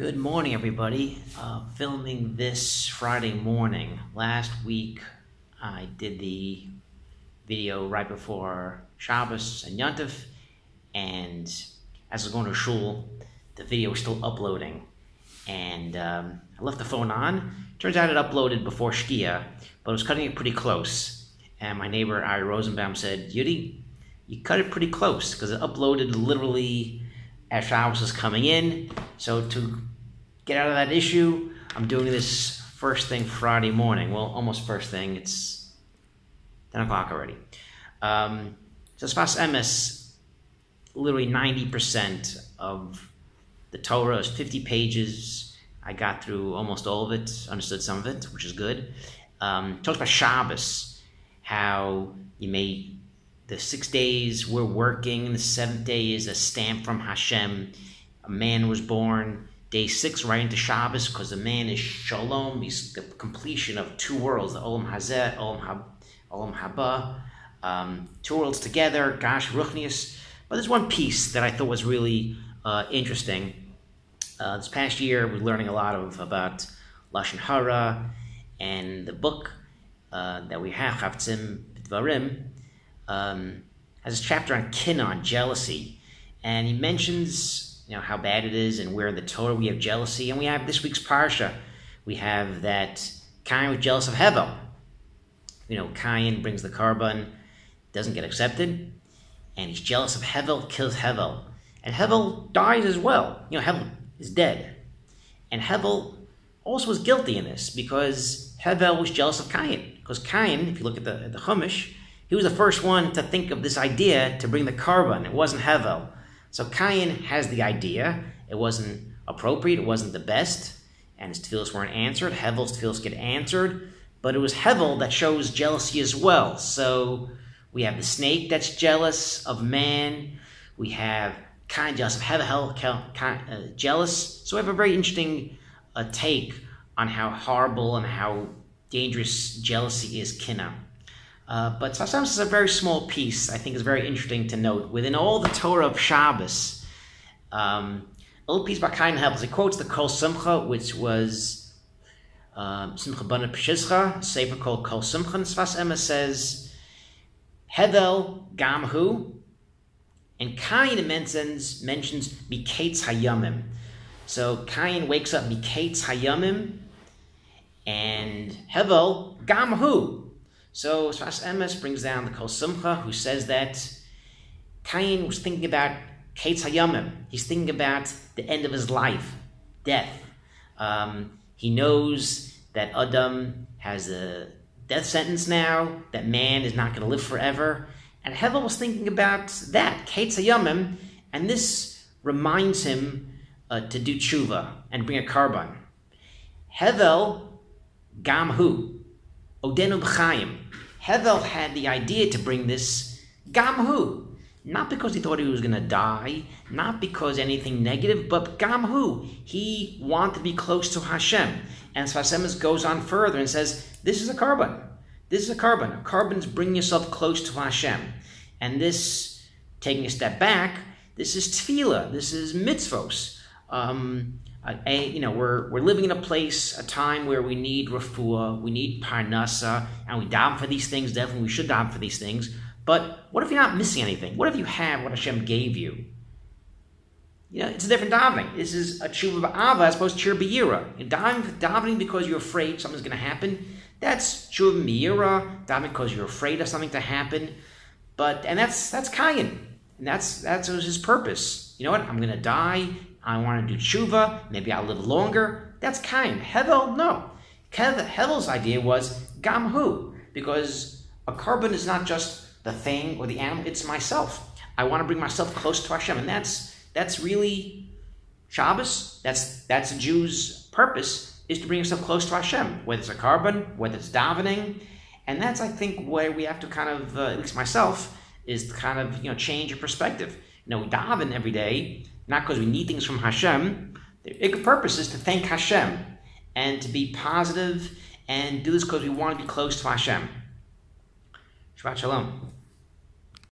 Good morning, everybody. Filming this Friday morning. Last week, I did the video right before Shabbos and Yontif, and as I was going to shul, the video was still uploading, and I left the phone on. Turns out it uploaded before Shkia, but it was cutting it pretty close. And my neighbor, Ari Rosenbaum, said, "Yudi, you cut it pretty close," because it uploaded literally as Shabbos was coming in. So to get out of that issue, I'm doing this first thing Friday morning. Well, almost first thing. It's 10 o'clock already. So Sfas Emes, literally 90% of the Torah is 50 pages. I got through almost all of it, understood some of it, which is good. Talks about Shabbos, how you made the 6 days we're working, and the 7th day is a stamp from Hashem. A man was born. Day 6 right into Shabbos, because the man is Shalom. He's the completion of two worlds, the Olam Hazeh, Olam Haba. Two worlds together, Gash, Ruchnius. But there's one piece that I thought was really interesting. This past year, we're learning a lot about Lashon Hara, and the book that we have, Chavtzim Dvarim, has a chapter on Kinah, on jealousy, and he mentions how bad it is, and where in the Torah we have jealousy. And we have this week's parsha. We have that Cain was jealous of Hevel. Cain brings the korban, doesn't get accepted, and he's jealous of Hevel, kills Hevel. And Hevel dies as well. Hevel is dead. And Hevel also was guilty in this, because Hevel was jealous of Cain. Because Cain, if you look at the Chumash, he was the first one to think of this idea to bring the korban. It wasn't Hevel. So Cain has the idea. It wasn't appropriate. It wasn't the best. And his tefillos weren't answered. Hevel's tefillos get answered. But it was Hevel that shows jealousy as well. So we have the snake that's jealous of man. We have Cain jealous of Hevel, jealous. So we have a very interesting take on how horrible and how dangerous jealousy is, Kinah. But sometimes it's a very small piece. I think is very interesting to note. Within all the Torah of Shabbos, a little piece about Cain and Hevel. He quotes the Kol Simcha, which was Simcha Bana Peshischa, sefer called Kol Simcha. And Sfas Emes says, Hevel Gamhu, and Cain mentions Miketz Hayamim. So Cain wakes up Miketz Hayamim, and Hevel Gamhu. So Sfas Emes brings down the Kol Simcha, who says that Cain was thinking about Ketz Hayamim. He's thinking about the end of his life, death. He knows that Adam has a death sentence now, that man is not going to live forever. And Hevel was thinking about that, Ketz Hayamim, and this reminds him to do tshuva and bring a korban. Hevel Gamhu. Odenu b'chaim. Hevel had the idea to bring this gamhu, not because he thought he was going to die, not because anything negative, but gamhu. He wanted to be close to Hashem. And Sfas Emes goes on further and says, this is a korban. This is a korban. A korban is bringing yourself close to Hashem. And this, taking a step back, this is tefillah. This is mitzvos. We're living in a time where we need refuah, we need parnasa, and we daven for these things. Definitely, we should daven for these things. But what if you're not missing anything? What if you have what Hashem gave you? It's a different davening. This is a tshuva b'ava as opposed to tshuva b'yira. Davening because you're afraid something's going to happen. That's tshuva b'yira. Davening because you're afraid of something to happen. And that's Cain, and that was his purpose. You know what? I'm going to die. I want to do tshuva, maybe I'll live longer. That's Cain. Hevel, no. Hevel's idea was gamhu, because a korban is not just the thing or the animal, it's myself. I want to bring myself close to Hashem, and that's really Shabbos. That's a Jew's purpose, is to bring yourself close to Hashem, whether it's a korban, whether it's davening. And that's, I think, where we have to kind of, at least myself, is to kind of, change your perspective. We daven every day, not because we need things from Hashem. The purpose is to thank Hashem and to be positive and do this because we want to be close to Hashem. Shabbat Shalom.